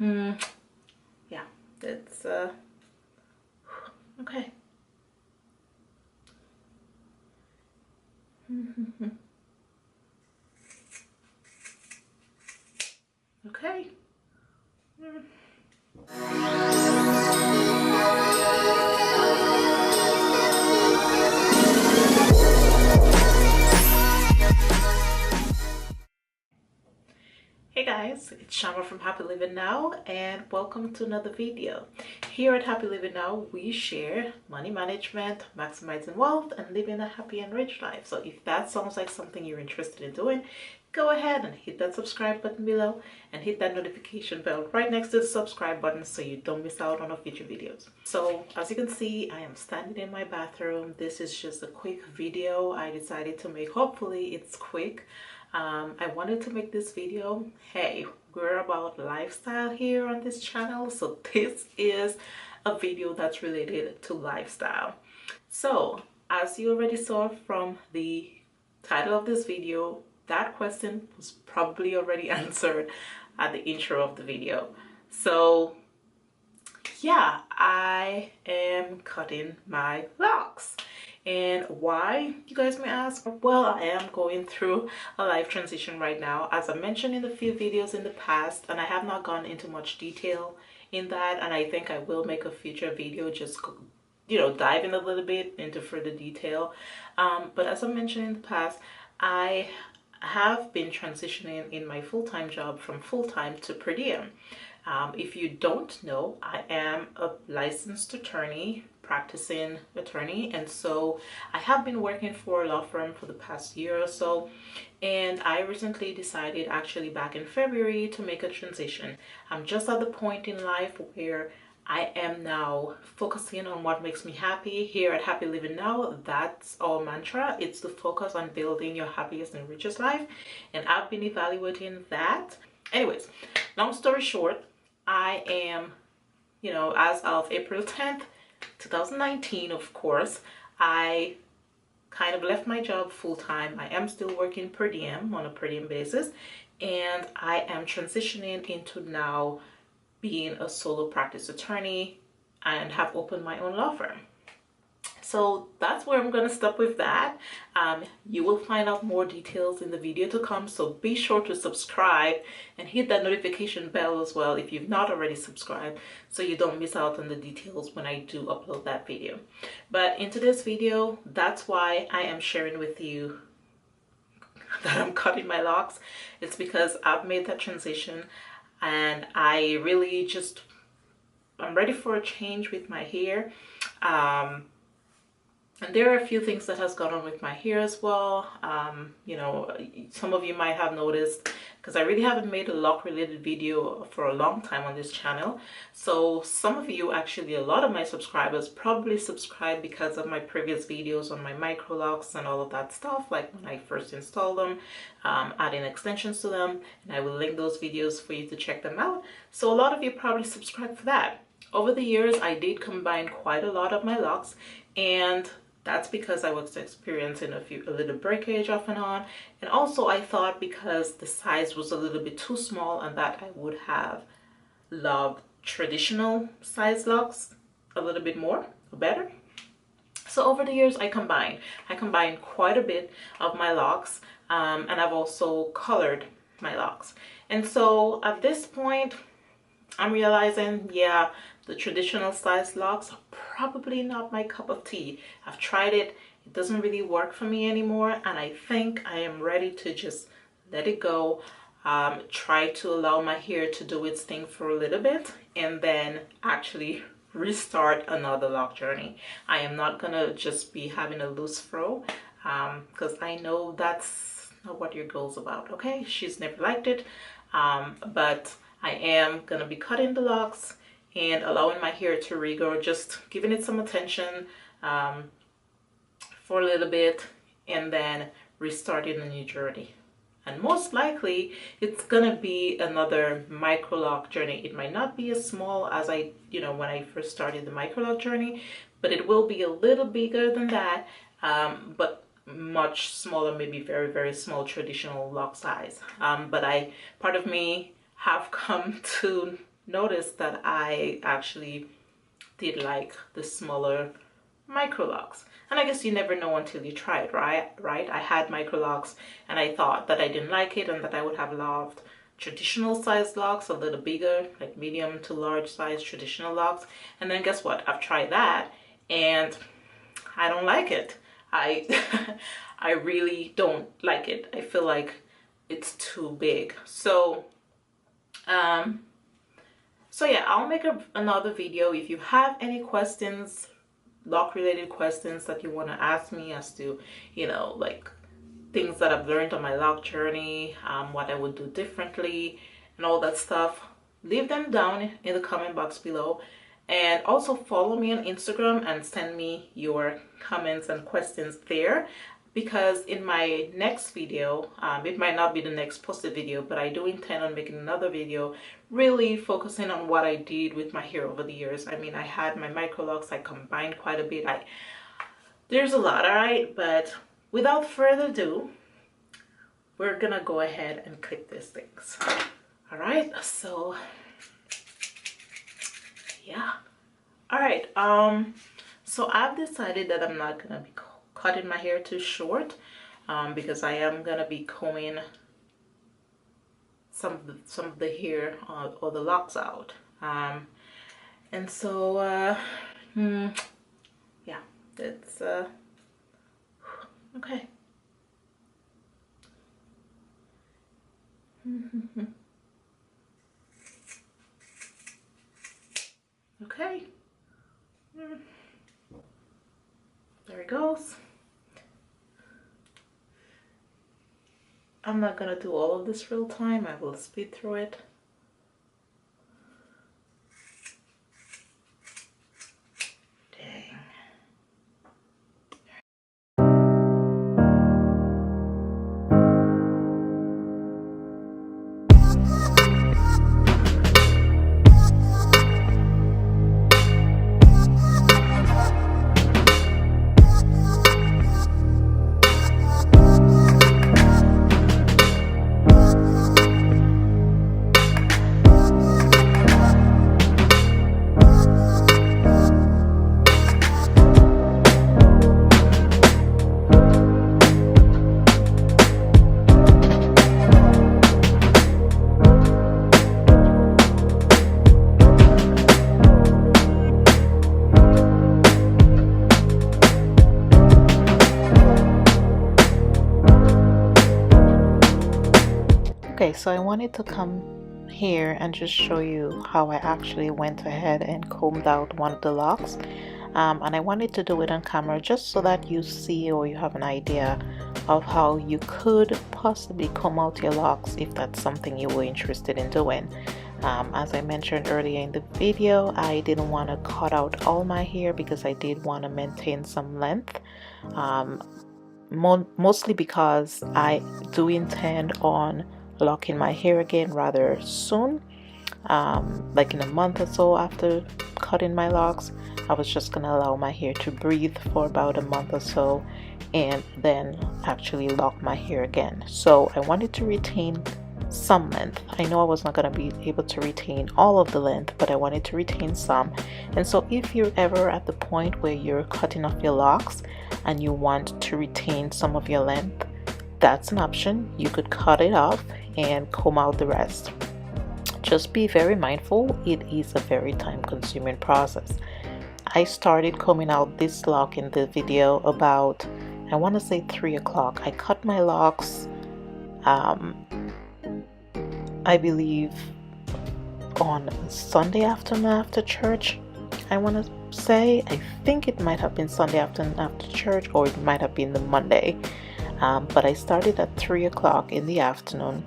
Yeah, it's okay. Okay. Hey guys, it's Shama from Happy Living Now, and welcome to another video. Here at Happy Living Now, we share money management, maximizing wealth, and living a happy and rich life. So if that sounds like something you're interested in doing, go ahead and hit that subscribe button below and hit that notification bell right next to the subscribe button so you don't miss out on our future videos. So as you can see, I am standing in my bathroom. This is just a quick video I decided to make. Hopefully it's quick. I wanted to make this video. Hey, we're about lifestyle here on this channel, so this is a video that's related to lifestyle. So as you already saw from the title of this video, that question was probably already answered at the intro of the video. So yeah, I am cutting my locks. And why, you guys may ask? Well, I am going through a life transition right now, as I mentioned in a few videos in the past, and I have not gone into much detail in that, and I think I will make a future video just, you know, dive in a little bit into further detail. But as I mentioned in the past, I have been transitioning in my full-time job from full-time to per diem. If you don't know, I am a licensed attorney, practicing attorney, and so I have been working for a law firm for the past year or so, and I recently decided, actually back in February, to make a transition. I'm just at the point in life where I am now focusing on what makes me happy. Here at Happy Living Now, that's our mantra. It's to focus on building your happiest and richest life, and I've been evaluating that. Anyways, long story short, I am, you know, as of April 10th 2019, of course, I kind of left my job full-time. I am still working per diem, on a per diem basis, and I am transitioning into now being a solo practice attorney and have opened my own law firm. So that's where I'm going to stop with that. You will find out more details in the video to come, so be sure to subscribe and hit that notification bell as well if you've not already subscribed, so you don't miss out on the details when I do upload that video. But in today's video, that's why I am sharing with you that I'm cutting my locks. It's because I've made that transition, and I really just, I'm ready for a change with my hair. And there are a few things that has gone on with my hair as well. You know, some of you might have noticed, because I really haven't made a lock related video for a long time on this channel. So some of you, actually a lot of my subscribers, probably subscribed because of my previous videos on my micro locks and all of that stuff, like when I first installed them, adding extensions to them, and I will link those videos for you to check them out. So a lot of you probably subscribed for that. Over the years, I did combine quite a lot of my locks, and that's because I was experiencing a little breakage off and on. And also I thought because the size was a little bit too small, and that I would have loved traditional size locks a little bit more or better. So over the years I combined quite a bit of my locks, and I've also colored my locks. And so at this point, I'm realizing, yeah, the traditional size locks are probably not my cup of tea. I've tried it. It doesn't really work for me anymore, and I think I am ready to just let it go. Try to allow my hair to do its thing for a little bit, and then actually restart another lock journey. I am not gonna just be having a loose fro, because I know that's not what your girl's about, okay? She's never liked it, but I am gonna be cutting the locks and allowing my hair to regrow, just giving it some attention for a little bit, and then restarting a new journey. And most likely it's gonna be another micro lock journey. It might not be as small as when I first started the micro lock journey, but it will be a little bigger than that, but much smaller, maybe very, very small traditional lock size. But part of me have come to noticed that I actually did like the smaller micro locks. And I guess you never know until you try it, right? I had micro locks and I thought that I didn't like it and that I would have loved traditional size locks, a little bigger, like medium to large size traditional locks. And then guess what? I've tried that and I don't like it. I I really don't like it. I feel like it's too big. Um so yeah, I'll make another video. If you have any questions, lock related questions that you want to ask me as to, like things that I've learned on my lock journey, what I would do differently and all that stuff, leave them down in the comment box below. And also follow me on Instagram and send me your comments and questions there, because in my next video, it might not be the next posted video, but I do intend on making another video really focusing on what I did with my hair over the years. I mean, I had my micro locks, I combined quite a bit. There's a lot, all right? But without further ado, we're gonna go ahead and clip these things. All right, so yeah. All right, so I've decided that I'm not gonna be cutting my hair too short, because I am gonna be combing some of the hair or the locks out, and so yeah, it's okay. Okay, there it goes. I'm not gonna do all of this real time. I will speed through it. Dang. Okay, so I wanted to come here and just show you how I actually went ahead and combed out one of the locks, and I wanted to do it on camera just so that you see or you have an idea of how you could possibly comb out your locks if that's something you were interested in doing. As I mentioned earlier in the video, I didn't want to cut out all my hair because I did want to maintain some length, mostly because I do intend on locking my hair again rather soon, like in a month or so after cutting my locks. I was just gonna allow my hair to breathe for about a month or so and then actually lock my hair again. So I wanted to retain some length. I know I was not going to be able to retain all of the length, but I wanted to retain some. And so if you're ever at the point where you're cutting off your locks and you want to retain some of your length, that's an option. You could cut it off and comb out the rest. Just be very mindful, it is a very time consuming process. I started combing out this lock in the video about, I want to say 3 o'clock. I cut my locks I believe on Sunday afternoon after church. I want to say, I think it might have been Sunday afternoon after church, or it might have been the Monday, but I started at 3 o'clock in the afternoon,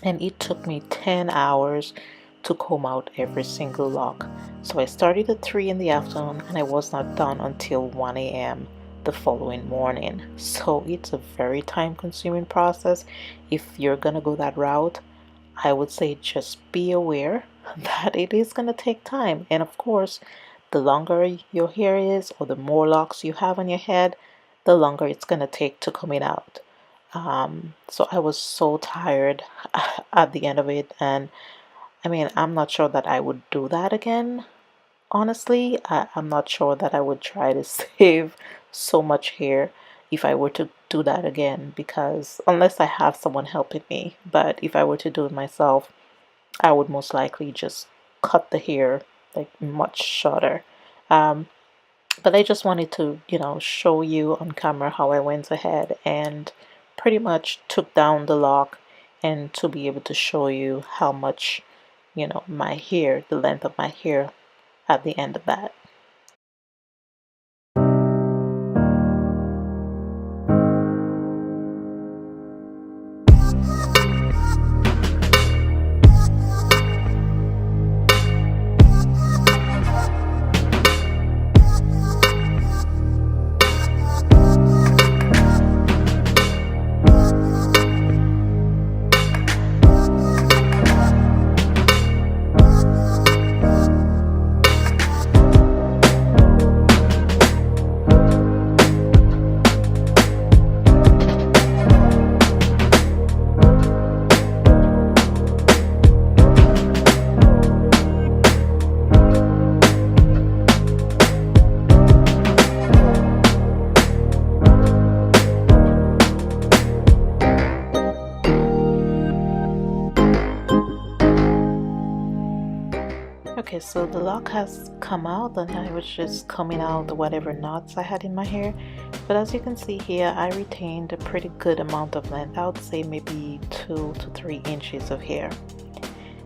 and it took me 10 hours to comb out every single lock. So I started at 3 in the afternoon and I was not done until 1 a.m. the following morning. So it's a very time consuming process. If you're gonna go that route, I would say just be aware that it is gonna take time. And of course, the longer your hair is or the more locks you have on your head, the longer it's gonna take to comb it out. So I was so tired at the end of it, and I mean, I'm not sure that I would do that again. Honestly, I'm not sure that I would try to save so much hair if I were to do that again, because unless I have someone helping me, but if I were to do it myself, I would most likely just cut the hair like much shorter. Um, but I just wanted to, show you on camera how I went ahead and pretty much took down the lock, and to be able to show you how much, my hair, the length of my hair at the end of that. Okay, so the lock has come out, and I was just coming out whatever knots I had in my hair. But as you can see here, I retained a pretty good amount of length. I would say maybe 2 to 3 inches of hair.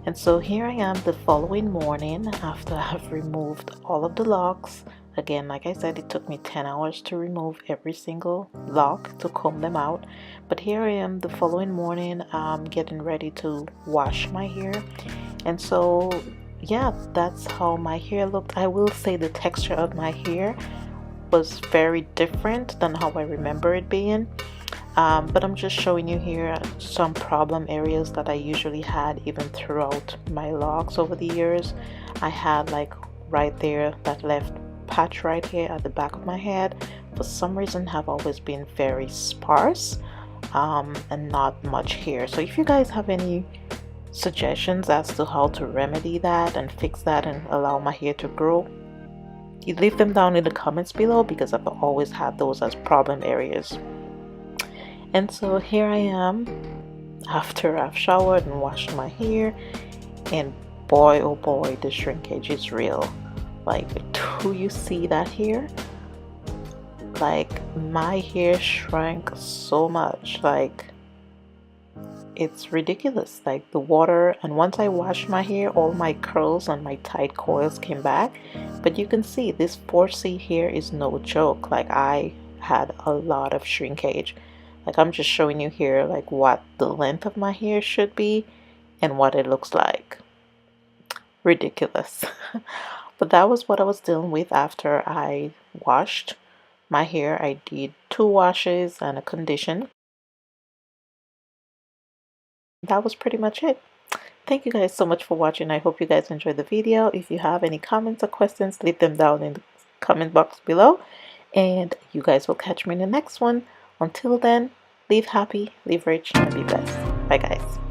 And so here I am the following morning after I've removed all of the locks. Again, like I said, it took me 10 hours to remove every single lock, to comb them out. But here I am the following morning, getting ready to wash my hair. And so yeah, that's how my hair looked. I will say the texture of my hair was very different than how I remember it being. But I'm just showing you here some problem areas that I usually had even throughout my locks over the years. I had like right there, that left patch right here at the back of my head, for some reason have always been very sparse, and not much hair. So if you guys have any suggestions as to how to remedy that and fix that and allow my hair to grow, you leave them down in the comments below, because I've always had those as problem areas. And so here I am after I've showered and washed my hair, and boy oh boy, the shrinkage is real. Like, do you see that here? Like, my hair shrank so much, like it's ridiculous. Like the water, and once I washed my hair, all my curls and my tight coils came back. But you can see this 4C here is no joke. Like, I had a lot of shrinkage. Like, I'm just showing you here like what the length of my hair should be and what it looks like. Ridiculous. But that was what I was dealing with after I washed my hair. I did 2 washes and a condition. That was pretty much it. Thank you guys so much for watching. I hope you guys enjoyed the video. If you have any comments or questions, leave them down in the comment box below, and you guys will catch me in the next one. Until then, live happy, live rich, and be blessed. Bye guys.